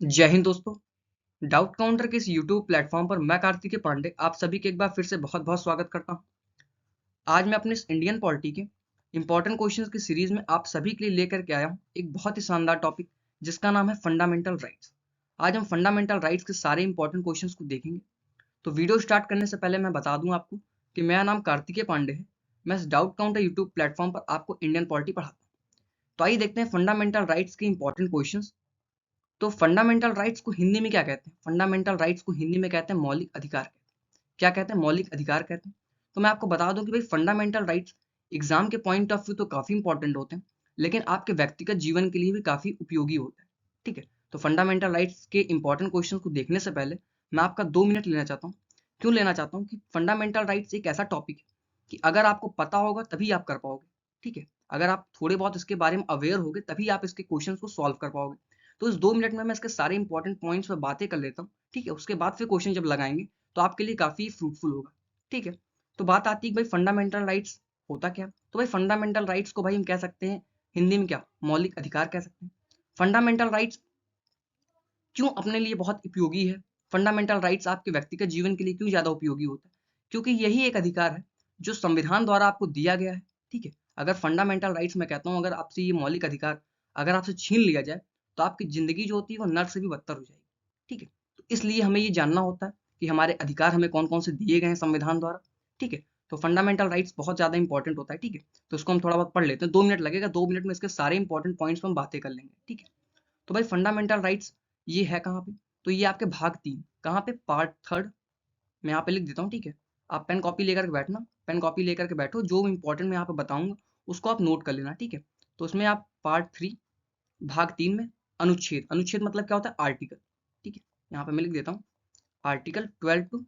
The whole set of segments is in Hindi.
जय हिंद दोस्तों। डाउट काउंटर के इस यूट्यूब प्लेटफॉर्म पर मैं कार्तिकेय पांडे आप सभी के एक बार फिर से बहुत बहुत स्वागत करता हूं। आज मैं अपने इस इंडियन पॉलिटी के इंपॉर्टेंट क्वेश्चंस की सीरीज में आप सभी के लिए लेकर के आया हूं एक बहुत ही शानदार टॉपिक जिसका नाम है फंडामेंटल राइट्स। आज हम फंडामेंटल राइट्स के सारे इंपॉर्टेंट क्वेश्चंस को देखेंगे। तो वीडियो स्टार्ट करने से पहले मैं बता दूं आपको कि मेरा नाम कार्तिकेय पांडे है। मैं इस डाउट काउंटर यूट्यूब प्लेटफॉर्म पर आपको इंडियन पॉलिटी पढ़ाता हूँ। तो आइए देखते हैं फंडामेंटल राइट्स के इंपॉर्टेंट क्वेश्चन। तो फंडामेंटल राइट्स को हिंदी में क्या कहते हैं? फंडामेंटल राइट्स को हिंदी में कहते हैं मौलिक अधिकार। क्या कहते हैं? मौलिक अधिकार कहते हैं। तो मैं आपको बता दूं कि भाई फंडामेंटल राइट्स एग्जाम के पॉइंट ऑफ व्यू तो काफी इंपॉर्टेंट होते हैं, लेकिन आपके व्यक्तिगत जीवन के लिए भी काफी उपयोगी होता है। ठीक है, तो फंडामेंटल राइट्स के इंपॉर्टेंट क्वेश्चन को देखने से पहले मैं आपका 2 मिनट लेना चाहता हूँ। क्यों लेना चाहता हूँ कि फंडामेंटल राइट्स एक ऐसा टॉपिक है कि अगर आपको पता होगा तभी आप कर पाओगे। ठीक है, अगर आप थोड़े बहुत इसके बारे में अवेयर होगे तभी आप इसके क्वेश्चन को सॉल्व कर पाओगे। तो इस 2 मिनट में मैं इसके सारे इंपॉर्टेंट पॉइंट्स पर बातें कर लेता हूँ। ठीक है, उसके बाद फिर क्वेश्चन जब लगाएंगे तो आपके लिए काफी फ्रूटफुल होगा। ठीक है, तो बात आती है भाई फंडामेंटल राइट्स होता क्या। तो भाई फंडामेंटल राइट्स को भाई हम कह सकते हैं हिंदी में क्या, मौलिक अधिकार कह सकते हैं। फंडामेंटल राइट्स क्यों अपने लिए बहुत उपयोगी है, फंडामेंटल राइट्स आपके व्यक्तिगत जीवन के लिए क्यों ज्यादा उपयोगी होता है, क्योंकि यही एक अधिकार है जो संविधान द्वारा आपको दिया गया है। ठीक है, अगर फंडामेंटल राइट्स मैं कहता हूँ अगर आपसे ये मौलिक अधिकार अगर आपसे छीन लिया जाए तो आपकी जिंदगी जो होती है वो नर्क से भी बदतर हो जाएगी। ठीक है, तो इसलिए हमें ये जानना होता है कि हमारे अधिकार हमें कौन कौन से दिए गए हैं संविधान द्वारा। ठीक है, तो फंडामेंटल राइट्स बहुत ज्यादा इंपॉर्टेंट होता है। ठीक है, तो इसको हम थोड़ा बहुत पढ़ लेते हैं। 2 मिनट लगेगा, 2 मिनट में इसके सारे इंपॉर्टेंट पॉइंट्स पर हम बातें कर लेंगे। ठीक है, तो भाई फंडामेंटल राइट्स ये है कहाँ पे? तो ये आपके भाग 3 कहाँ पे, पार्ट 3 मैं यहाँ पे लिख देता हूँ। ठीक है, आप पेन कॉपी लेकर के बैठना, पेन कॉपी लेकर के बैठो, जो इंपॉर्टेंट मैं यहाँ पे बताऊंगा उसको आप नोट कर लेना। ठीक है, तो उसमें आप पार्ट 3 भाग 3 में अनुच्छेद, अनुच्छेद मतलब क्या होता है, आर्टिकल। ठीक है, यहाँ पे मैं लिख देता हूँ आर्टिकल 12 टू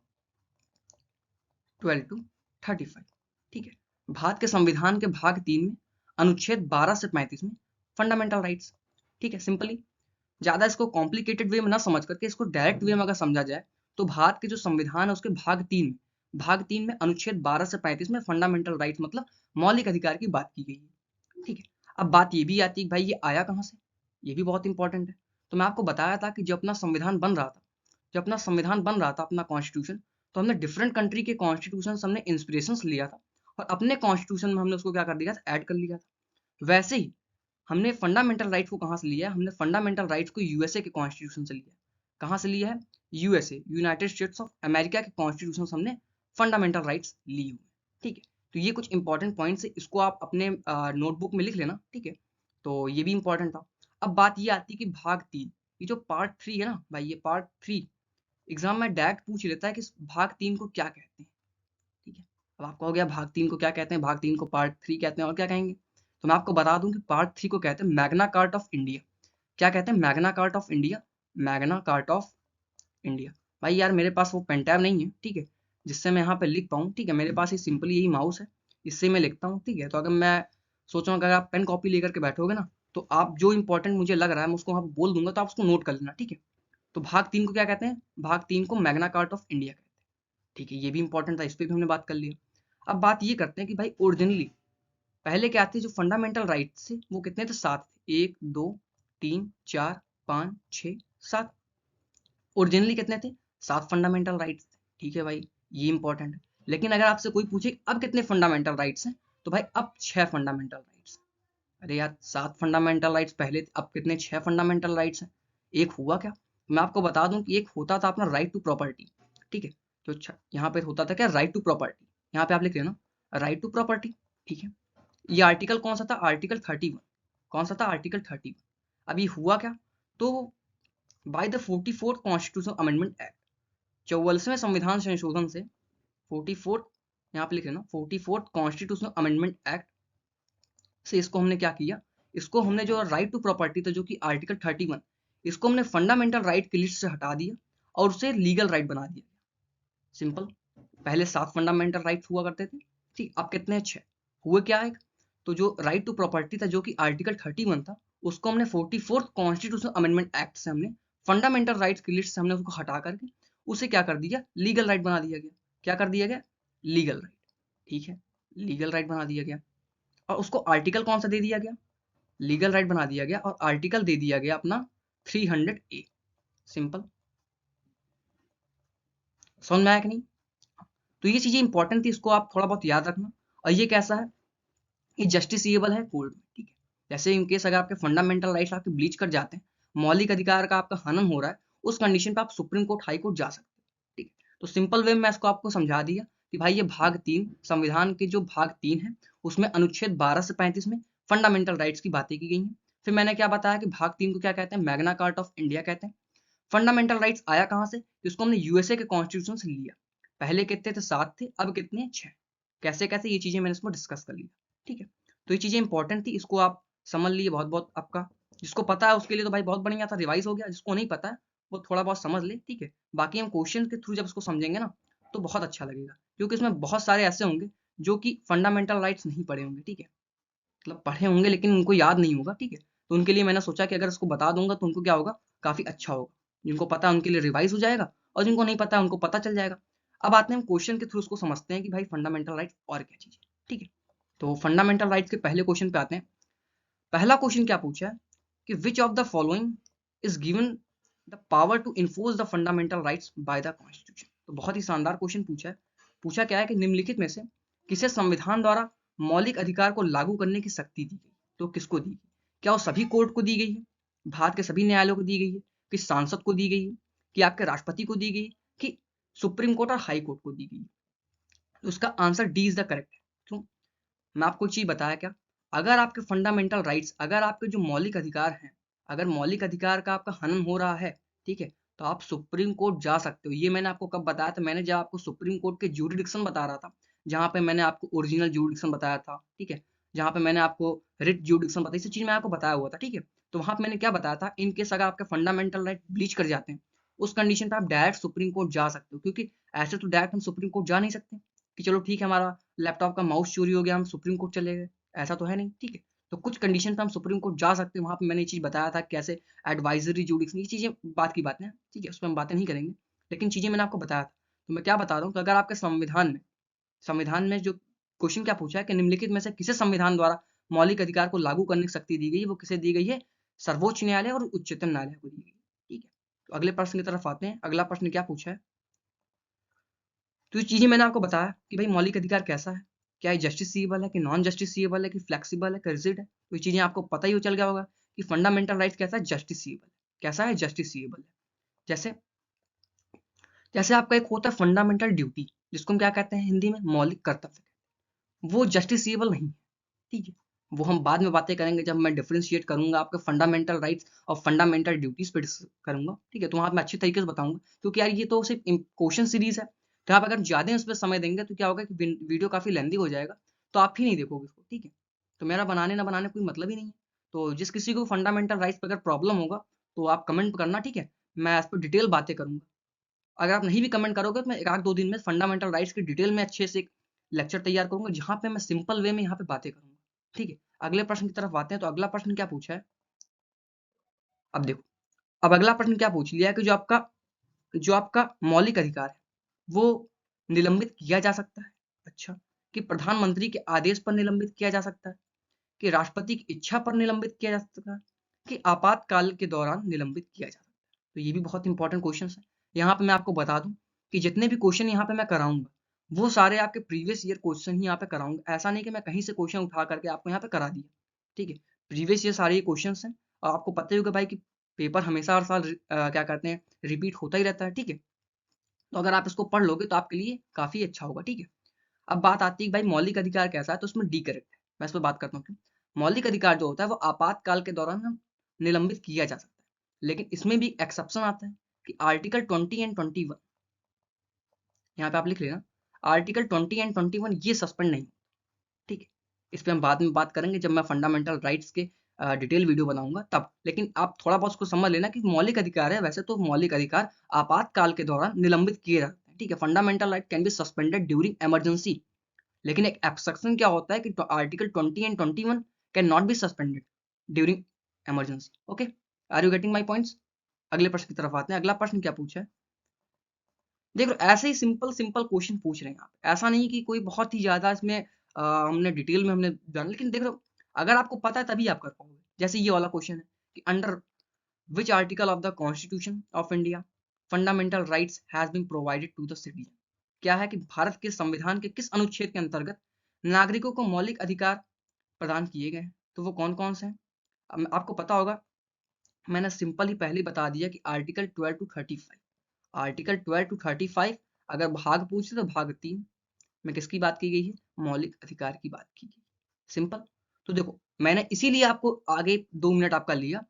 35। ठीक है, भारत के संविधान के भाग 3 में अनुच्छेद 12 से 35 में फंडामेंटल राइट्स। ठीक है, सिंपली ज्यादा इसको कॉम्प्लिकेटेड वे में ना समझ करके इसको डायरेक्ट वे में अगर समझा जाए तो भारत के जो संविधान है उसके भाग 3 में अनुच्छेद 12 से 35 में फंडामेंटल राइट मतलब मौलिक अधिकार की बात की गई है। ठीक है, अब बात ये भी आती है भाई ये आया कहाँ से, ये भी बहुत इंपॉर्टेंट है। तो मैं आपको बताया था कि जब अपना संविधान बन रहा था, जब अपना संविधान बन रहा था अपना कॉन्स्टिट्यूशन, तो हमने डिफरेंट कंट्री के कॉन्स्टिट्यूशन हमने इंस्पिरेशन लिया था और अपने कॉन्स्टिट्यूशन में हमने उसको क्या कर दिया था, ऐड कर लिया था। वैसे ही हमने फंडामेंटल राइट्स को कहाँ से लिया है, हमने फंडामेंटल राइट्स को यूएसए के कॉन्स्टिट्यूशन से लिया है। कहाँ से लिया है? USA, United states of America के कॉन्स्टिट्यूशन से हमने फंडामेंटल राइट्स ली हुई है। ठीक है, तो ये कुछ इंपॉर्टेंट पॉइंट्स है, इसको आप अपने नोटबुक में लिख लेना। ठीक है, तो ये भी इंपॉर्टेंट था। अब बात ये आती है कि भाग 3, ये जो पार्ट 3 है ना भाई, ये पार्ट 3 एग्जाम में डायरेक्ट पूछ लेता है कि भाग 3 को क्या कहते हैं। ठीक है, अब आपको हो गया भाग 3 को क्या कहते हैं, भाग 3 को पार्ट 3 कहते हैं और क्या कहेंगे। तो मैं आपको बता दूं कि पार्ट 3 को कहते हैं मैग्ना कार्ट ऑफ इंडिया। क्या कहते हैं? Magna cart of India, Magna cart of India. भाई यार मेरे पास वो पेन टैब नहीं है, ठीक है, जिससे मैं यहाँ पे लिख पाऊँ। ठीक है, मेरे पास ये सिंपली यही माउस है, इससे मैं लिखता हूँ। ठीक है, तो अगर मैं सोच रहा हूँ अगर आप पेन कॉपी लेकर के बैठोगे ना तो आप जो इंपॉर्टेंट मुझे लग रहा है मैं उसको वहाँ पे बोल दूंगा, तो आप उसको नोट कर लेना। ठीक है, तो भाग 3 को क्या कहते हैं? भाग 3 को मैग्ना कार्ट ऑफ इंडिया कहते हैं। ठीक है, ये भी इंपॉर्टेंट था, इस पर भी हमने बात कर लिया। अब बात ये करते हैं कि भाई ओरिजिनली पहले क्या थे जो फंडामेंटल राइट्स थे वो कितने थे? 7 थे। 1 2 3 4 5 6 7। ओरिजिनली कितने थे? 7 फंडामेंटल राइट्स थे। ठीक है भाई, ये इंपॉर्टेंट है। लेकिन अगर आपसे कोई पूछे अब कितने फंडामेंटल राइट्स हैं, तो भाई अब 6 फंडामेंटल राइट्स। अरे यार 7 फंडामेंटल राइट्स पहले थे, अब कितने? 6 फंडामेंटल राइट्स हैं। एक हुआ क्या, मैं आपको बता दूं कि एक होता था अपना राइट टू प्रॉपर्टी। ठीक है, तो यहाँ पे होता था क्या, राइट टू प्रॉपर्टी। यहाँ पे आप लिख लेना राइट टू प्रॉपर्टी। ठीक है, ये आर्टिकल कौन सा था? आर्टिकल 31। कौन सा था? आर्टिकल 31। अभी हुआ क्या, तो by the 44th constitution amendment act, 44वें संविधान संशोधन से 44th, यहाँ पे लिख लेना 44th कॉन्स्टिट्यूशन अमेंडमेंट एक्ट से इसको हमने क्या किया, इसको हमने जो राइट टू प्रॉपर्टी था जो कि आर्टिकल 31, इसको हमने फंडामेंटल राइट की लिस्ट से हटा दिया और उसे लीगल राइट बना दिया। सिंपल, पहले 7 फंडामेंटल राइट हुआ करते थे, ठीक, अब कितने? 6 हुए। क्या है, तो जो राइट टू प्रॉपर्टी था जो कि आर्टिकल 31 था, उसको हमने 44th कॉन्स्टिट्यूशन अमेंडमेंट एक्ट से हमने फंडामेंटल राइट्स की लिस्ट से हमने उसको हटा करके उसे क्या कर दिया, लीगल राइट बना दिया गया। क्या कर दिया गया? Legal right. ठीक है, लीगल राइट बना दिया गया। और उसको आर्टिकल कौन सा दे दिया गया? लीगल राइट बना दिया गया और आर्टिकल दे दिया गया अपना 300A। सिंपल, समझ में आया कि नहीं? तो ये चीजें इंपॉर्टेंट थी, इसको आप थोड़ा बहुत याद रखना। और ये कैसा है, ये जस्टिसिएबल है कोर्ट में, ठीक है। जैसे इन केस अगर आपके फंडामेंटल राइट्स आपके ब्लीच कर जाते हैं, मौलिक अधिकार का आपका हनन हो रहा है, उस कंडीशन पे आप सुप्रीम कोर्ट, हाई कोर्ट जा सकते हैं, ठीक है। तो सिंपल वे में मैं इसको आपको समझा दिया कि भाई ये भाग 3 संविधान के जो भाग 3 है, उसमें अनुच्छेद 12 से 35 में फंडामेंटल राइट्स की बातें की गई हैं। फिर मैंने क्या बताया कि भाग 3 को क्या कहते हैं, मैग्ना कार्टा ऑफ इंडिया कहते हैं। फंडामेंटल राइट्स आया कहां से, इसको हमने यूएसए के कॉन्स्टिट्यूशन से लिया। पहले कितने थे, 7 थे, अब कितने, 6। कैसे कैसे, ये चीजें मैंने इसमें डिस्कस कर लिया, ठीक है। तो ये चीजें इंपॉर्टेंट थी, इसको आप समझ लिए। बहुत बहुत आपका, जिसको पता है उसके लिए तो भाई बहुत बढ़िया था, रिवाइज हो गया। जिसको नहीं पता है वो थोड़ा बहुत समझ ले, ठीक है। बाकी हम क्वेश्चन के थ्रू जब इसको समझेंगे ना, तो बहुत अच्छा लगेगा, क्योंकि इसमें बहुत सारे ऐसे होंगे जो कि फंडामेंटल राइट्स नहीं पढ़े होंगे, ठीक है। मतलब पढ़े होंगे लेकिन उनको याद नहीं होगा, ठीक है। तो उनके लिए मैंने सोचा कि अगर इसको बता दूंगा तो उनको क्या होगा, काफी अच्छा होगा। जिनको पता है उनके लिए रिवाइज हो जाएगा, और जिनको नहीं पता है उनको पता चल जाएगा। अब आते हैं हम क्वेश्चन के थ्रू उसको समझते हैं कि भाई फंडामेंटल राइट्स और क्या चीज है, ठीक है। तो फंडामेंटल राइट्स के पहले क्वेश्चन पे आते हैं। पहला क्वेश्चन क्या पूछा है कि which of the following is given the power to enforce the fundamental rights by the constitution. तो बहुत ही शानदार क्वेश्चन पूछा है। पूछा क्या है कि निम्नलिखित में से किसे संविधान द्वारा मौलिक अधिकार को लागू करने की शक्ति दी गई। तो किसको दी गई, क्या वो सभी कोर्ट को डी गई है, भारत के सभी न्यायालयों को दी गई है, कि सांसद को दी गई है, कि आपके राष्ट्रपति को दी गई, कि सुप्रीम कोर्ट और हाई कोर्ट को दी गई। तो उसका answer D is the correct. क्यों, मैं आपको एक चीज बताया क्या, अगर आपके फंडामेंटल राइट्स, अगर आपके जो मौलिक अधिकार हैं, अगर मौलिक अधिकार का आपका हनन हो रहा है, ठीक है, तो आप सुप्रीम कोर्ट जा सकते हो। ये मैंने आपको कब बताया था, मैंने जब आपको सुप्रीम कोर्ट के ज्यूरिडिक्शन बता रहा था, जहां पे मैंने आपको ओरिजिनल ज्यूरिडिक्शन बताया था, ठीक है, जहां पे मैंने आपको रिट ज्यूरिडिक्शन बताई, इसी चीज मैं आपको बताया हुआ था, ठीक है। तो वहां पे मैंने क्या बताया था, इन केस अगर आपके फंडामेंटल राइट ब्लीच कर जाते हैं, उस कंडीशन पे आप डायरेक्ट सुप्रीम कोर्ट जा सकते हो। क्योंकि ऐसे तो डायरेक्ट हम सुप्रीम कोर्ट जा नहीं सकते कि चलो ठीक है हमारा लैपटॉप का माउस चोरी हो गया हम सुप्रीम कोर्ट चले गए, ऐसा तो है नहीं, ठीक है। तो कुछ कंडीशन पे हम सुप्रीम कोर्ट जा सकते हैं। वहां पे मैंने ये चीज बताया था कैसे एडवाइजरी जुडिक्शन, ये चीजें बात की बातें हैं, ठीक है, उस पर हम बातें नहीं करेंगे, लेकिन चीजें मैंने आपको बताया था। तो मैं क्या बता रहा हूँ कि अगर आपके संविधान में जो क्वेश्चन क्या पूछा है कि निम्नलिखित में से किसे संविधान द्वारा मौलिक अधिकार को लागू करने की शक्ति दी गई है, वो किसे दी गई है, सर्वोच्च न्यायालय और उच्चतम न्यायालय को दी गई है, ठीक है। तो अगले प्रश्न की तरफ आते हैं। अगला प्रश्न क्या पूछा है, तो ये चीजें मैंने आपको बताया कि भाई मौलिक अधिकार कैसा है, क्या ये जस्टिसिएबल है कि नॉन जस्टिसिएबल है कि फ्लेक्सिबल है कि रिजिड है। तो ये चीजें आपको पता ही हो चल गया होगा कि फंडामेंटल राइट्स कैसा है, जस्टिसिएबल। कैसा है, जस्टिसिएबल है। जैसे जैसे आपका एक होता है फंडामेंटल ड्यूटी, जिसको हम क्या कहते हैं हिंदी में, मौलिक कर्तव्य, वो जस्टिसिएबल नहीं है, ठीक है। वो हम बाद में बातें करेंगे जब मैं डिफरेंशिएट करूंगा आपके फंडामेंटल राइट्स और फंडामेंटल ड्यूटीज पे करूंगा, ठीक है। तो वहां मैं अच्छी तरीके से बताऊंगा, क्योंकि यार ये तो सिर्फ क्वेश्चन सीरीज है। तो आप अगर ज्यादा इस पर समय देंगे तो क्या होगा कि वीडियो काफी लेंदी हो जाएगा, तो आप ही नहीं देखोगे इसको, ठीक है। तो मेरा बनाने ना बनाने कोई मतलब ही नहीं है। तो जिस किसी को फंडामेंटल राइट्स पर अगर प्रॉब्लम होगा तो आप कमेंट करना, ठीक है। मैं इस पर डिटेल बातें करूंगा। अगर आप नहीं भी कमेंट करोगे तो मैं एक आध दो दिन में फंडामेंटल राइट्स की डिटेल में अच्छे से एक लेक्चर तैयार करूंगा, जहां पे मैं सिंपल वे में यहाँ पे बातें करूंगा, ठीक है। अगले प्रश्न की तरफ आते हैं। तो अगला प्रश्न क्या पूछा है, अब देखो, अब अगला प्रश्न क्या पूछ लिया है कि जो आपका मौलिक अधिकार है वो निलंबित किया जा सकता है। अच्छा, कि प्रधानमंत्री के आदेश पर निलंबित किया जा सकता है, कि राष्ट्रपति की इच्छा पर निलंबित किया जा सकता है, कि आपातकाल के दौरान निलंबित किया जा सकता है। तो ये भी बहुत इंपॉर्टेंट क्वेश्चन है। यहाँ पे मैं आपको बता दूं कि जितने भी क्वेश्चन यहाँ पे मैं कराऊंगा, वो सारे आपके प्रीवियस ईयर क्वेश्चन ही यहाँ पे कराऊंगा। ऐसा नहीं कि मैं कहीं से क्वेश्चन उठा करके आपको यहाँ पे करा दिया, ठीक है। प्रीवियस ईयर सारे क्वेश्चन हैं, और आपको पता ही होगा भाई कि पेपर हमेशा हर साल क्या कहते हैं, रिपीट होता ही रहता है, ठीक है। तो अगर आप इसको पढ़ लोगे तो आपके लिए काफी अच्छा होगा, ठीक है। अब बात आती है भाई मौलिक अधिकार कैसा है, तो उसमें डी करेक्ट है। मैं इस पर बात करता हूँ। मौलिक अधिकार जो होता है वो आपातकाल के दौरान हम निलंबित किया जा सकता है, लेकिन इसमें भी एक्सेप्शन आता है कि आर्टिकल 20 एंड 21, यहाँ पे आप लिख लेना, आर्टिकल 20 एंड 21 ये सस्पेंड नहीं, ठीक है। इस पे हम बाद में बात करेंगे जब मैं फंडामेंटल राइट्स के डिटेल वीडियो बनाऊंगा तब। लेकिन आप थोड़ा बहुत उसको समझ लेना कि मौलिक अधिकार है, वैसे तो मौलिक अधिकार आपातकाल के दौरान निलंबित किए जाते हैं, ठीक है। Fundamental right can be suspended during emergency, लेकिन एक एक्सेप्शन क्या होता है कि article 20 and 21 can not be suspended during emergency. Okay, are you getting my points? अगले प्रश्न की तरफ आते हैं। अगला प्रश्न क्या पूछा है, देखो ऐसे ही सिंपल सिंपल क्वेश्चन पूछ रहे हैं आप, ऐसा नहीं कि कोई बहुत ही ज्यादा इसमें हमने डिटेल में हमने जाना, लेकिन देखो अगर आपको पता है तभी आप कर पाओगे। जैसे ये वाला क्वेश्चन है कि under which article of the constitution of India fundamental rights has been provided to the citizen. क्या है कि भारत के संविधान के किस अनुच्छेद के अंतर्गत नागरिकों को मौलिक अधिकार प्रदान किए गए हैं? तो वो कौन कौन से हैं? आपको पता होगा, मैंने सिंपल ही पहले बता दिया कि आर्टिकल 12 टू 35। आर्टिकल 12 टू 35, अगर भाग पूछे तो भाग 3 में किसकी बात की गई है? मौलिक अधिकार की बात की गई। सिंपल। तो देखो, मैंने इसीलिए आपको आगे 2 मिनट आपका लिया।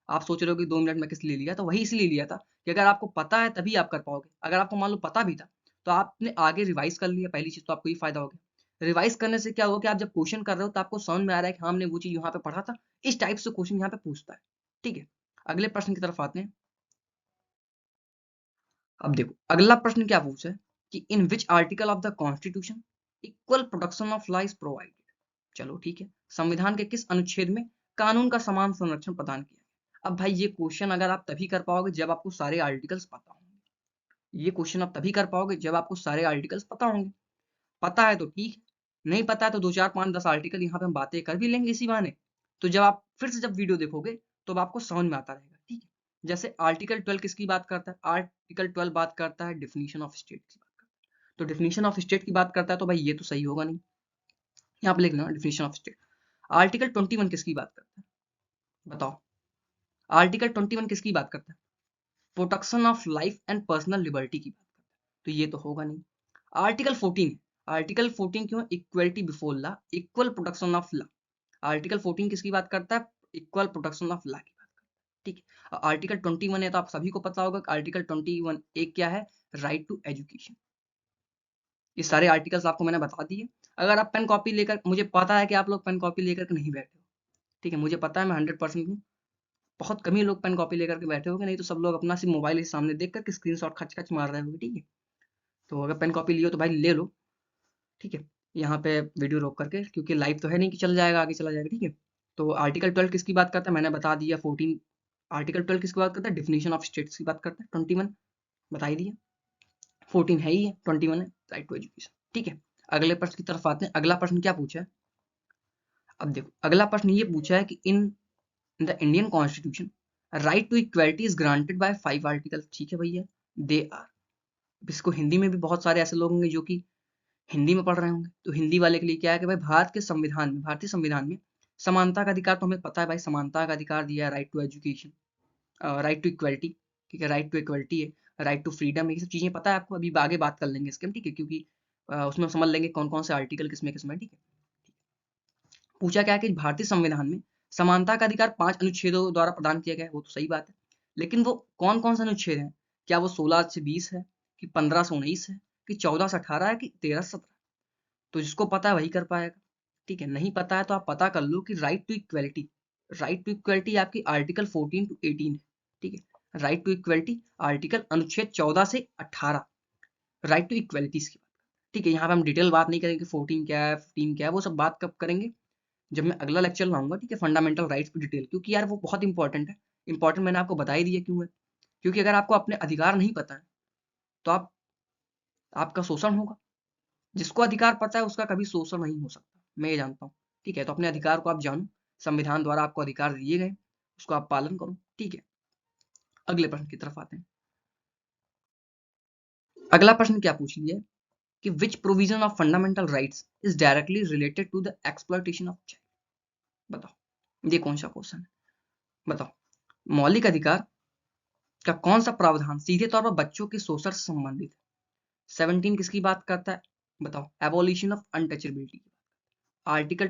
आप सोच रहे हो कि 2 मिनट में किस लिए लिया, तो वही इसलिए लिया था कि अगर आपको पता है तभी आप कर पाओगे। अगर आपको मान लो पता भी था तो आपने आगे रिवाइज कर लिया, पहली चीज तो आपको ये फायदा हो गया। रिवाइज करने से क्या होगा कि आप जब क्वेश्चन कर रहे हो तो आपको समझ में आ रहा है कि हाँ, हमने वो चीज यहाँ पे पढ़ा था, इस टाइप से क्वेश्चन यहाँ पे पूछता है। ठीक है, अगले प्रश्न की तरफ आते हैं। अब देखो, अगला प्रश्न क्या पूछा है कि in which article of the constitution equal protection of life provided. चलो ठीक है, संविधान के किस अनुच्छेद में कानून का समान संरक्षण प्रदान किया गया? अब भाई ये क्वेश्चन अगर आप तभी कर पाओगे जब आपको सारे आर्टिकल्स पता होंगे। ये क्वेश्चन आप तभी कर पाओगे जब आपको सारे आर्टिकल्स पता होंगे। पता है तो ठीक है, नहीं पता है तो 2 4 5 10 आर्टिकल यहाँ पे हम बातें कर भी लेंगे इसी बहाने। तो जब आप फिर से जब वीडियो देखोगे तो आपको समझ में आता रहेगा। ठीक है, जैसे आर्टिकल 12 किसकी बात करता है? आर्टिकल 12 बात करता है डिफिनीशन ऑफ स्टेट की बात करता है। तो डिफिनीशन ऑफ स्टेट की बात करता है तो भाई ये तो सही होगा नहीं। यहाँ पे लिख लेना डिफिनीशन ऑफ स्टेट। आर्टिकल 21 किसकी बात करता है? बताओ, आर्टिकल 21 किसकी बात करता है? Protection of life and personal liberty की बात करता है। तो ये तो होगा नहीं। आर्टिकल 14, आर्टिकल 14 क्यों? Equality before law, equal protection of law. Article 14 किसकी बात करता है? इक्वल प्रोटेक्शन ऑफ लॉ की बात करता है। ठीक है, आर्टिकल 21 है तो आप सभी को पता होगा कि आर्टिकल 21 एक क्या है? Right to education. ये सारे आर्टिकल्स आपको मैंने बता दिए। अगर आप पेन कॉपी लेकर, मुझे पता है कि आप लोग पेन कॉपी लेकर के नहीं बैठे हो। ठीक है, मुझे पता है, मैं 100% हूँ। बहुत कम ही लोग पेन कॉपी लेकर के बैठे होंगे, नहीं तो सब लोग अपना सिर्फ मोबाइल के सामने देख करके स्क्रीनशॉट खच खच मार रहे होंगे। ठीक है, तो अगर पेन कॉपी लियो तो भाई ले लो। ठीक है, यहाँ पे वीडियो रोक करके, क्योंकि लाइव तो है नहीं कि चल जाएगा आगे चला जाएगा। ठीक है, तो आर्टिकल 12 किसकी बात करता है? मैंने बता दिया। 14, आर्टिकल 12 किसकी बात करता है? डिफिनेशन ऑफ स्टेट्स की बात करता है। 21 बता ही दिया। 14 है ही है, 21 है राइट टू एजुकेशन। ठीक है, अगले प्रश्न की तरफ आते हैं। अगला प्रश्न क्या पूछा है? अब देखो, अगला प्रश्न ये पूछा है कि in the Indian constitution right to equality is granted by 5 article. ठीक है भैया, दे आर। इसको हिंदी में भी बहुत सारे ऐसे लोग होंगे जो कि हिंदी में पढ़ रहे होंगे, तो हिंदी वाले के लिए क्या है कि भाई भारत के संविधान में, भारतीय संविधान में समानता का अधिकार तो हमें पता है भाई, समानता का अधिकार दिया है, right to education, right to equality. ठीक है, राइट टू इक्वलिटी है, राइट टू फ्रीडम, ये सब चीजें पता है आपको। अभी आगे बात कर लेंगे इसके हम। ठीक है, क्योंकि उसमें समझ लेंगे कौन कौन से आर्टिकल किसमें किसमें। ठीक है, पूछा क्या है कि भारतीय संविधान में समानता का अधिकार 5 अनुच्छेदों द्वारा प्रदान किया गया है। वो तो सही बात है, लेकिन वो कौन कौन से अनुच्छेद हैं? क्या वो 16 से 20 है, कि 15 से 19 है, कि 14 से 18 है, कि 13 से 17? तो जिसको पता है वही कर पाएगा। ठीक है, नहीं पता है तो आप पता कर लो कि right to equality, right to equality आपकी आर्टिकल 14 टू 18 है। ठीक है, राइट टू इक्वलिटी आर्टिकल अनुच्छेद 14 से 18, राइट टू इक्वलिटीज की बात। ठीक है, यहाँ पे हम डिटेल बात नहीं करेंगे 14 क्या है, 15 क्या है, वो सब बात कब करेंगे? जब मैं अगला लेक्चर लाऊंगा। ठीक है, फंडामेंटल राइट्स की डिटेल, क्योंकि यार वो बहुत इंपॉर्टेंट है। इंपॉर्टेंट मैंने आपको बता ही दिया क्यों है, क्योंकि अगर आपको अपने अधिकार नहीं पता है तो आपका शोषण होगा। जिसको अधिकार पता है उसका कभी शोषण नहीं हो सकता, मैं ये जानता हूँ। ठीक है, तो अपने अधिकार को आप जानो, संविधान द्वारा आपको अधिकार दिए गए, उसको आप पालन करो। ठीक है, अगले प्रश्न की तरफ आते हैं। अगला प्रश्न क्या पूछ लिया है कि which provision of fundamental rights is directly related to the exploitation of child. बताओ, ये कौन सा क्वेश्चन है? बताओ, मौलिक अधिकार का कौन सा प्रावधान सीधे तौर पर बच्चों के शोषण से संबंधित है? 17 किसकी बात करता है? बताओ, एबोलिशन ऑफ अनटचेबिलिटी। आर्टिकल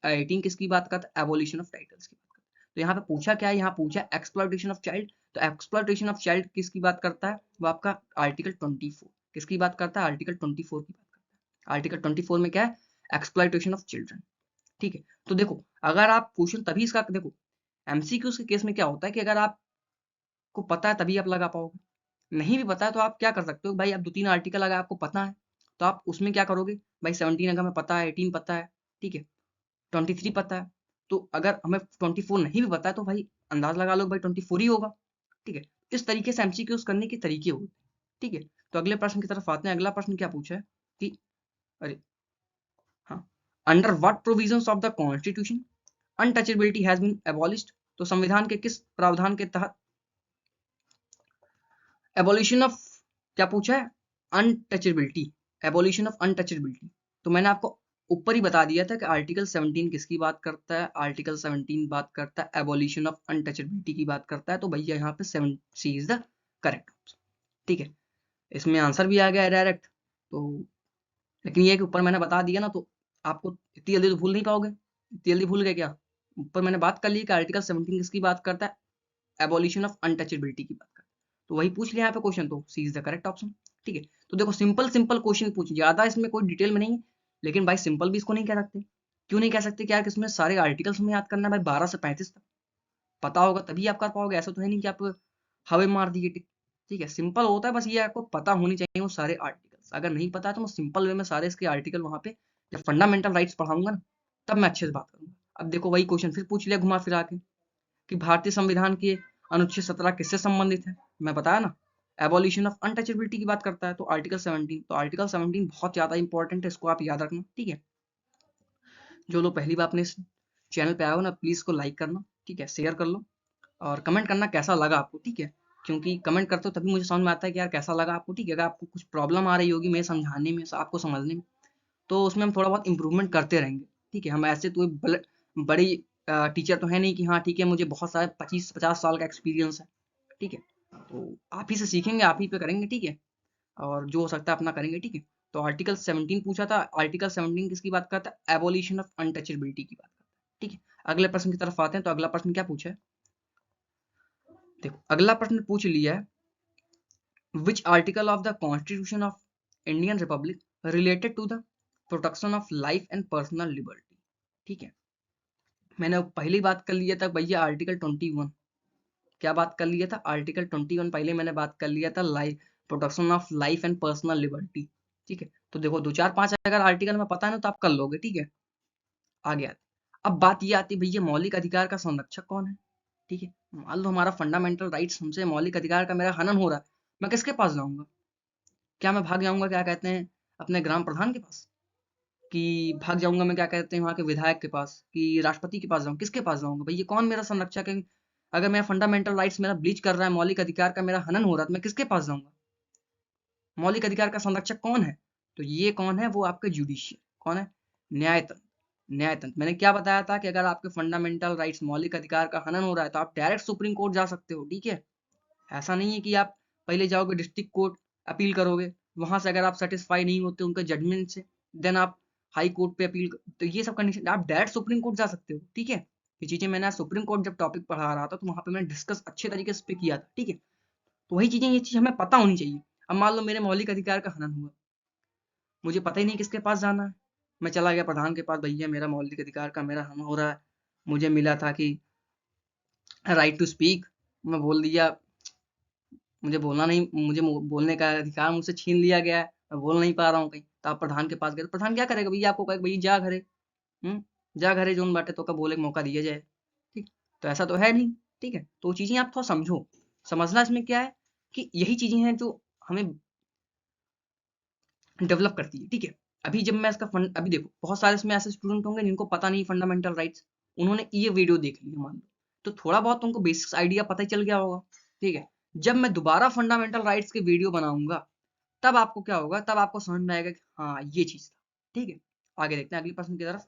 18 किसकी बात करता है? एबोलिशन ऑफ टाइटल्स की बात करता है। तो यहाँ पे पूछा क्या है? यहाँ पूछा एक्सप्लॉयटेशन ऑफ चाइल्ड। तो एक्सप्लॉयटेशन ऑफ चाइल्ड किसकी बात करता है? वो आपका आर्टिकल 24 किसकी बात करता है? आर्टिकल 24 की बात करता है। आर्टिकल 24 में क्या है? Exploitation of children. ठीक है, तो देखो, अगर आप क्वेश्चन तभी इसका देखो, एमसीक्यूज के केस में क्या होता है कि अगर आपको पता है तभी आप लगा पाओगे, नहीं भी पता है तो आप क्या कर सकते हो भाई, आप 2 3 आर्टिकल अगर आपको पता है तो आप उसमें क्या करोगे भाई? 17 अगर हमें पता है, 18 पता है, ठीक है, 23 पता है, तो अगर हमें 24 नहीं भी पता है तो भाई अंदाज लगा लो भाई 24 ही होगा। ठीक है, इस तरीके से एमसीक्यूज करने के तरीके होते हैं। ठीक है, तो अगले प्रश्न की तरफ आते हैं। अगला प्रश्न क्या पूछा है कि अरे हाँ, under what provisions of the constitution untouchability has been abolished. तो संविधान के किस प्रावधान के तहत एबोलिशन ऑफ, क्या पूछा है, अनटचेबिलिटी, एबोलिशन ऑफ अनटचेबिलिटी। तो मैंने आपको ऊपर ही बता दिया था कि आर्टिकल 17 किसकी बात करता है, आर्टिकल 17 बात करता है एबोलिशन ऑफ अनटचेबिलिटी की बात करता है। तो भैया यहाँ पे 7C is the correct option. ठीक है, इसमें आंसर भी आ गया डायरेक्ट। तो लेकिन ये कि ऊपर मैंने बता दिया ना, तो आपको इतनी जल्दी तो भूल नहीं पाओगे। इतनी जल्दी भूल गए क्या? ऊपर मैंने बात कर ली कि आर्टिकल 17 किसकी बात करता है, एबोलिशन ऑफ अनटचेबिलिटी की बात करता है। तो वही पूछ लिया यहाँ पे क्वेश्चन, तो सी इज द करेक्ट ऑप्शन। ठीक है, तो देखो सिंपल सिंपल क्वेश्चन पूछ, ज्यादा इसमें कोई डिटेल में नहीं है, लेकिन भाई सिंपल भी इसको नहीं कह सकते। क्यों नहीं कह सकते कि यार इसमें सारे आर्टिकल्स में याद करना है भाई, 12 से 35 तक पता होगा तभी आप कर पाओगे। ऐसा तो है नहीं कि आप हवे मार दिए टिक। ठीक है, सिंपल होता है, बस ये आपको पता होनी चाहिए वो सारे आर्टिकल्स। अगर नहीं पता है तो मैं सिंपल वे में सारे इसके आर्टिकल वहां पे जब फंडामेंटल राइट्स पढ़ाऊंगा ना, तब मैं अच्छे से बात करूंगा। अब देखो वही क्वेश्चन फिर पूछ लिया घुमा फिरा के कि भारतीय संविधान के अनुच्छेद 17 किससे संबंधित है। मैं बताया ना, एबोलिशन ऑफ अनटचेबिलिटी की बात करता है। तो आर्टिकल 17, तो आर्टिकल 17 बहुत ज्यादा इंपॉर्टेंट है, इसको आप याद रखना। ठीक है, जो लोग पहली बार अपने इस चैनल पे आए हो ना, प्लीज इसको लाइक करना, ठीक है, शेयर कर लो और कमेंट करना कैसा लगा आपको। ठीक है, क्योंकि कमेंट करते हो तभी मुझे समझ में आता है कि यार कैसा लगा आपको। ठीक है, अगर आपको कुछ प्रॉब्लम आ रही होगी मेरे समझाने में, आपको समझने में, तो उसमें हम थोड़ा बहुत इंप्रूवमेंट करते रहेंगे। ठीक है, हम ऐसे तो बड़ी टीचर तो है नहीं कि हाँ ठीक है मुझे बहुत सारे 25-50 साल का एक्सपीरियंस है। ठीक है, तो आप ही से सीखेंगे, आप ही पे करेंगे। ठीक है, और जो हो सकता है अपना करेंगे। ठीक है, तो आर्टिकल 17 पूछा था, आर्टिकल 17 किसकी बात करता है, एबोलिशन ऑफ अनटचेबिलिटी की बात करता है। ठीक है, अगले प्रश्न की तरफ आते हैं। तो अगला प्रश्न क्या पूछा है, देखो अगला प्रश्न पूछ लिया है, which article of the constitution of Indian Republic related to the protection of life and personal liberty। ठीक है, मैंने पहली बात कर लिया था भैया आर्टिकल 21, क्या बात कर लिया था, आर्टिकल 21 पहले मैंने बात कर लिया था, life, protection of life and personal liberty. ठीक है, तो देखो 2 4 5 अगर आर्टिकल में पता है ना तो आप कर लोगे। ठीक है, आगे आते, अब बात ये आती है भैया मौलिक अधिकार का संरक्षक कौन है। ठीक है, मान लो हमारा फंडामेंटल राइट्स, हमसे मौलिक अधिकार का मेरा हनन हो रहा है, मैं किसके पास जाऊंगा? क्या मैं भाग जाऊंगा, क्या कहते हैं, अपने ग्राम प्रधान के पास, कि भाग जाऊंगा मैं क्या कहते हैं वहाँ के विधायक के पास, कि राष्ट्रपति के पास जाऊँ, किसके पास जाऊंगा भाई? ये कौन मेरा संरक्षक है? अगर मेरा फंडामेंटल राइट्स मेरा ब्लीच कर रहा है, मौलिक अधिकार का मेरा हनन हो रहा है, तो मैं किसके पास जाऊंगा? मौलिक अधिकार का संरक्षक कौन है? तो ये कौन है, वो आपका जुडिशियल, कौन है, न्यायतंत्र। न्यायतंत्र, मैंने क्या बताया था कि अगर आपके फंडामेंटल राइट्स मौलिक अधिकार का हनन हो रहा है तो आप डायरेक्ट सुप्रीम कोर्ट जा सकते हो। ठीक है, ऐसा नहीं है कि आप पहले जाओगे डिस्ट्रिक्ट कोर्ट, अपील करोगे, वहां से अगर आप सेटिस्फाई नहीं होते उनके जजमेंट से, देन आप हाई कोर्ट पे अपील, तो ये सब कंडीशन आप डायरेक्ट सुप्रीम कोर्ट जा सकते हो। ठीक है, ये चीजें मैंने आज सुप्रीम कोर्ट जब टॉपिक पढ़ा रहा था तो वहां पे मैंने डिस्कस अच्छे तरीके से पे किया था। ठीक है, तो वही चीजें, ये चीज हमें पता होनी चाहिए। अब मान लो मेरे मौलिक अधिकार का हनन हुआ, मुझे पता ही नहीं किसके पास जाना है, मैं चला गया प्रधान के पास, भैया मेरा मौलिक अधिकार का मेरा हनन हो रहा है, मुझे मिला था कि राइट टू स्पीक, मैं बोल दिया, मुझे बोलना नहीं, मुझे बोलने का अधिकार मुझसे छीन लिया गया है, मैं बोल नहीं पा रहा हूँ कहीं, तो आप प्रधान के पास गए, तो प्रधान क्या करेगा भैया, आपको कहेगा भैया जा घरे, जा घरे जोन बाटे तो का बोले का मौका दिया जाए। ठीक, तो ऐसा तो है नहीं। ठीक है, तो चीजें आप थोड़ा समझो, समझना इसमें क्या है कि यही चीजें हैं जो हमें डेवलप करती है। ठीक है, अभी जब मैं इसका फंड, अभी देखो बहुत सारे इसमें ऐसे स्टूडेंट होंगे जिनको पता नहीं फंडामेंटल राइट्स, उन्होंने ये वीडियो देख लिया मान लो, तो थोड़ा बहुत उनको बेसिक्स आइडिया पता ही चल गया होगा। ठीक है, जब मैं दोबारा फंडामेंटल राइट्स के वीडियो बनाऊंगा, तब आपको क्या होगा, तब आपको समझ में आएगा कि हाँ ये चीज था। ठीक है, आगे देखते हैं अगले प्रश्न की तरफ।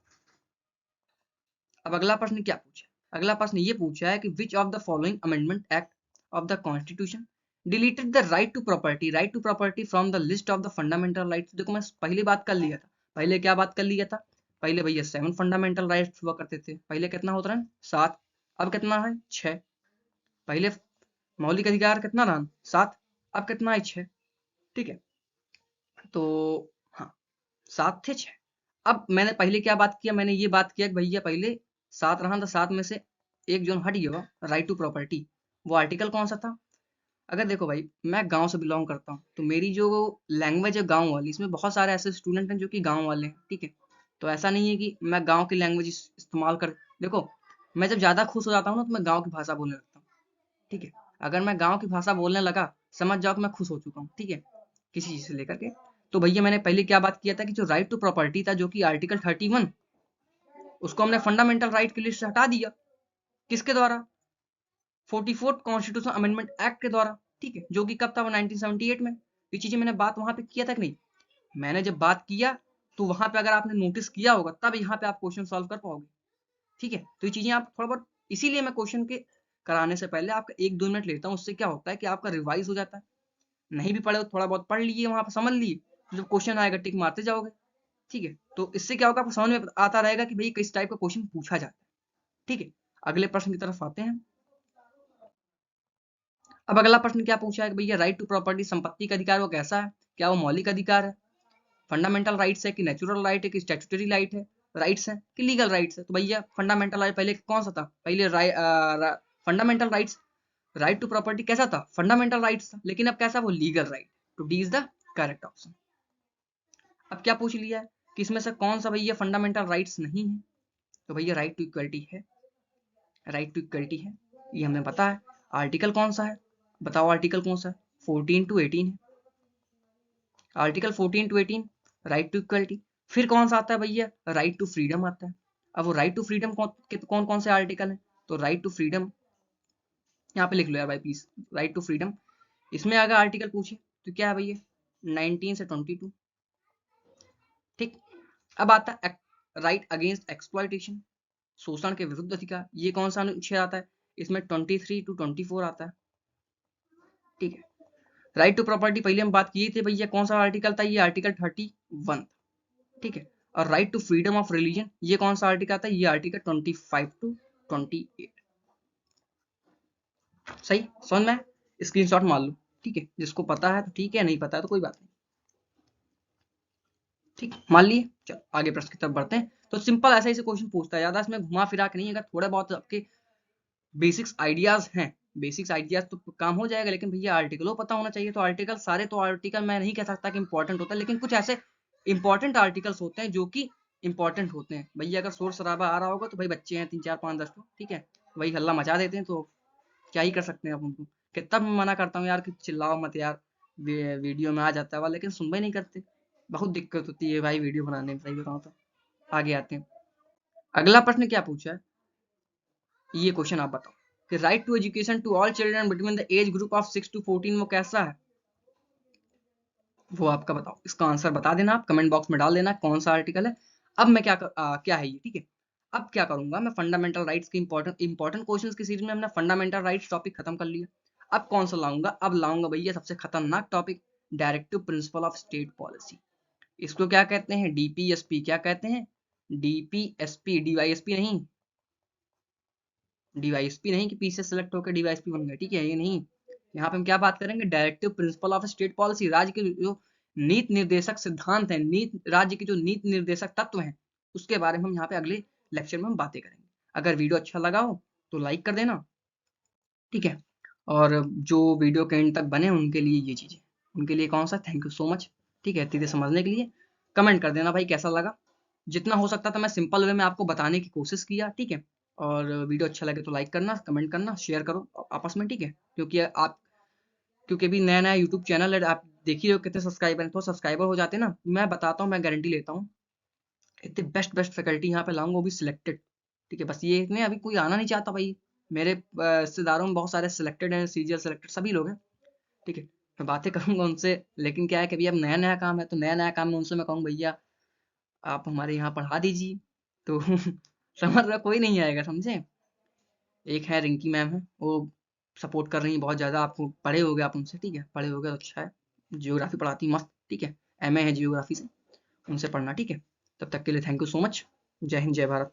अब अगला प्रश्न क्या पूछा है, अगला प्रश्न ये पूछा है कि which of the following amendment act of the constitution deleted the right to property from the list of the fundamental rights. देखो मैं पहले बात कर लिया था, पहले क्या बात कर लिया था, पहले भैया 7 फंडामेंटल राइट्स हुआ करते थे, पहले कितना होता है 7, अब कितना है 6। पहले मौलिक अधिकार कितना रहा 7, अब कितना है 6। ठीक है, तो हाँ 7 थे 6। अब मैंने पहले क्या बात किया, मैंने ये बात किया कि भैया पहले 7 रहा था, 7 में से एक जो हट गया राइट टू प्रॉपर्टी, वो आर्टिकल कौन सा था? अगर देखो भाई मैं गांव से बिलोंग करता हूँ, तो मेरी जो लैंग्वेज है गांव वाली, इसमें बहुत सारे ऐसे स्टूडेंट हैं जो कि गांव वाले हैं। ठीक है, तो ऐसा नहीं है कि मैं गांव की लैंग्वेज इस्तेमाल कर, देखो मैं जब ज्यादा खुश हो जाता हूँ ना तो मैं गांव की भाषा बोलने लगता हूँ। ठीक है, अगर मैं गांव की भाषा बोलने लगा, समझ जाओ कि मैं खुश हो चुका हूँ। ठीक है, किसी चीज से लेकर के, तो भैया मैंने पहले क्या बात किया था कि जो राइट टू प्रॉपर्टी था, जो कि आर्टिकल 31, उसको हमने फंडामेंटल राइट की लिस्ट से हटा दिया। किसके द्वारा? 44th कॉन्स्टिट्यूशन अमेंडमेंट एक्ट के द्वारा। ठीक है, जो कि कब था, वो 1978 में। ये चीजें मैंने बात वहां पे किया था कि नहीं? मैंने जब बात किया तो वहां पे अगर आपने नोटिस किया होगा तब यहाँ पे आप क्वेश्चन सॉल्व कर पाओगे। ठीक है, तो ये चीजें आप थोड़ा बहुत, इसीलिए मैं क्वेश्चन के कराने से पहले आपका 1-2 मिनट लेता हूँ। उससे क्या होता है कि आपका रिवाइज हो जाता है। नहीं भी पढ़े तो थोड़ा बहुत पढ़ लीजिए, वहां पर समझ लीजिए, जब क्वेश्चन आएगा टिक मारते जाओगे। ठीक है, तो इससे क्या होगा, आपको समझ में आता रहेगा कि भाई किस टाइप का क्वेश्चन पूछा जाता है। ठीक है, अगले प्रश्न की तरफ आते हैं। अब अगला प्रश्न क्या पूछा है कि भैया राइट टू प्रॉपर्टी, संपत्ति का अधिकार वो कैसा है? क्या वो मौलिक अधिकार है, फंडामेंटल राइट्स है, कि नेचुरल राइट है, कि स्टैट्यूटरी राइट्स है, कि लीगल राइट्स है? तो भैया फंडामेंटल राइट पहले कौन सा था? पहले fundamental rights, right to property कैसा था? फंडामेंटल राइट्स था, लेकिन अब कैसा, वो लीगल राइट। तो D is the correct option. अब क्या पूछ लिया है कि इसमें से कौन सा भैया फंडामेंटल राइट्स नहीं है? तो भैया राइट टू इक्वलिटी है, राइट टू इक्वलिटी है, ये हमें पता है। आर्टिकल कौन सा है, बताओ आर्टिकल कौन सा है? 14 to 18 है, article 14 to 18 right to equality. फिर कौन सा आता है भैया? राइट टू फ्रीडम आता है। अब वो राइट टू फ्रीडम कौन कौन से आर्टिकल है? तो राइट टू फ्रीडम यहाँ पे लिख लो यार भाई प्लीज, राइट टू फ्रीडम। इसमें अगर आर्टिकल पूछे तो क्या है भैया? 19 से 22। ठीक, अब आता है राइट अगेंस्ट एक्सप्लॉइटेशन, शोषण के विरुद्ध अधिकार। ये कौन सा अनुच्छेद आता है? इसमें 23 to 24 आता है। ठीक है, राइट टू प्रॉपर्टी पहले हम बात किए थे भैया, कौन सा आर्टिकल था? ये आर्टिकल 31। ठीक है, और right to freedom of religion, ये कौन सा आर्टिकल था? ये आर्टिकल 25 to 28। सही, समझ में? स्क्रीनशॉट मार लो। ठीक है, जिसको पता है तो ठीक है, नहीं पता है तो कोई बात नहीं। ठीक, मान लिए। चलो आगे प्रश्न की तरफ बढ़ते हैं। तो सिंपल ऐसे ही से क्वेश्चन पूछता है, ज्यादा इसमें घुमा फिरा के नहीं। अगर थोड़ा बहुत आपके बेसिक्स आइडियाज हैं, बेसिक्स आइडियाज तो काम हो जाएगा, लेकिन भैया आर्टिकलों पता होना चाहिए। तो आर्टिकल सारे, तो आर्टिकल मैं नहीं कह सकता कि इंपॉर्टेंट होता है, लेकिन कुछ ऐसे इंपॉर्टेंट आर्टिकल्स होते हैं जो कि इंपॉर्टेंट होते हैं। भैया अगर शोर शराबा आ रहा होगा तो भाई बच्चे हैं 3 4 5 10 तो ठीक है, वही हल्ला मचा देते हैं, तो क्या ही कर सकते हैं आप उनको। कितना मैं मना करता हूँ यार कि चिल्लाओ मत यार, वीडियो में आ जाता है, लेकिन सुनवाई नहीं करते। बहुत दिक्कत होती है भाई वीडियो बनाने में, सही बताऊँ तो। आगे आते हैं, अगला प्रश्न क्या पूछा है, ये क्वेश्चन आप बताओ कि right to education to all children between the age group of 6 to 14 वो कैसा है? वो आपका बताओ, इसका आंसर बता देना आप, कमेंट बॉक्स में डाल देना कौन सा आर्टिकल है। अब मैं क्या है ये, ठीक है। अब क्या करूंगा मैं, फंडामेंटल राइट्स के इंपॉर्टेंट क्वेश्चंस की सीरीज में हमने फंडामेंटल राइट्स टॉपिक खत्म कर लिया। अब कौन सा लाऊंगा? अब लाऊंगा भैया सबसे खतरनाक topic, directive principle of state policy. इसको क्या कहते हैं? डीपीएसपी। क्या कहते हैं? डीपीएसपी, डीवाईएसपी नहीं, डीवाईएसपी नहीं कि पीछे सेलेक्ट होकर डीवाईएसपी बन गया, ठीक है, ये नहीं। यहाँ पे हम क्या बात करेंगे? Directive principle of state policy, राज्य के जो नीति निर्देशक सिद्धांत है, राज्य के जो नीति निर्देशक तत्व हैं, उसके बारे में हम यहाँ पे अगले लेक्चर में हम बातें करेंगे। अगर वीडियो अच्छा लगा हो तो लाइक कर देना, ठीक है। और जो वीडियो के एंड तक बने उनके लिए ये चीजें, उनके लिए कौन सा, थैंक यू सो मच। ठीक है, चीजें समझने के लिए कमेंट कर देना भाई कैसा लगा। जितना हो सकता था मैं सिंपल वे में आपको बताने की कोशिश किया, ठीक है। और वीडियो अच्छा लगे तो लाइक करना, कमेंट करना, शेयर करो आपस में, ठीक है। क्योंकि अभी नया नया यूट्यूब चैनल है, आप देख ही रहे हो कितने सब्सक्राइबर हैं। तो सब्सक्राइबर हो जाते ना, मैं बताता हूँ, मैं गारंटी लेता हूँ, इतने बेस्ट बेस्ट फैकल्टी यहाँ पे लाऊंगा, वो भी सिलेक्टेड। ठीक है, बस ये इतने अभी कोई आना नहीं चाहता भाई। मेरे रिश्तेदारों में बहुत सारे सिलेक्टेड हैं, सीजीएल सिलेक्टेड सभी लोग हैं, ठीक है। मैं बातें करूंगा उनसे, लेकिन क्या है कि अभी अब नया नया काम है, तो नया नया काम में उनसे मैं कहूँ भैया आप हमारे यहाँ पढ़ा दीजिए, तो समझ रहा, कोई नहीं आएगा, समझे। एक है रिंकी मैम है, वो सपोर्ट कर रही हैं बहुत ज़्यादा। आपको पढ़े होगे आप उनसे, ठीक है, पढ़े होगे तो अच्छा है। जियोग्राफी पढ़ाती मस्त, ठीक है, एमए है जियोग्राफी से, उनसे पढ़ना, ठीक है। तब तक के लिए थैंक यू सो मच। जय हिंद, जय भारत।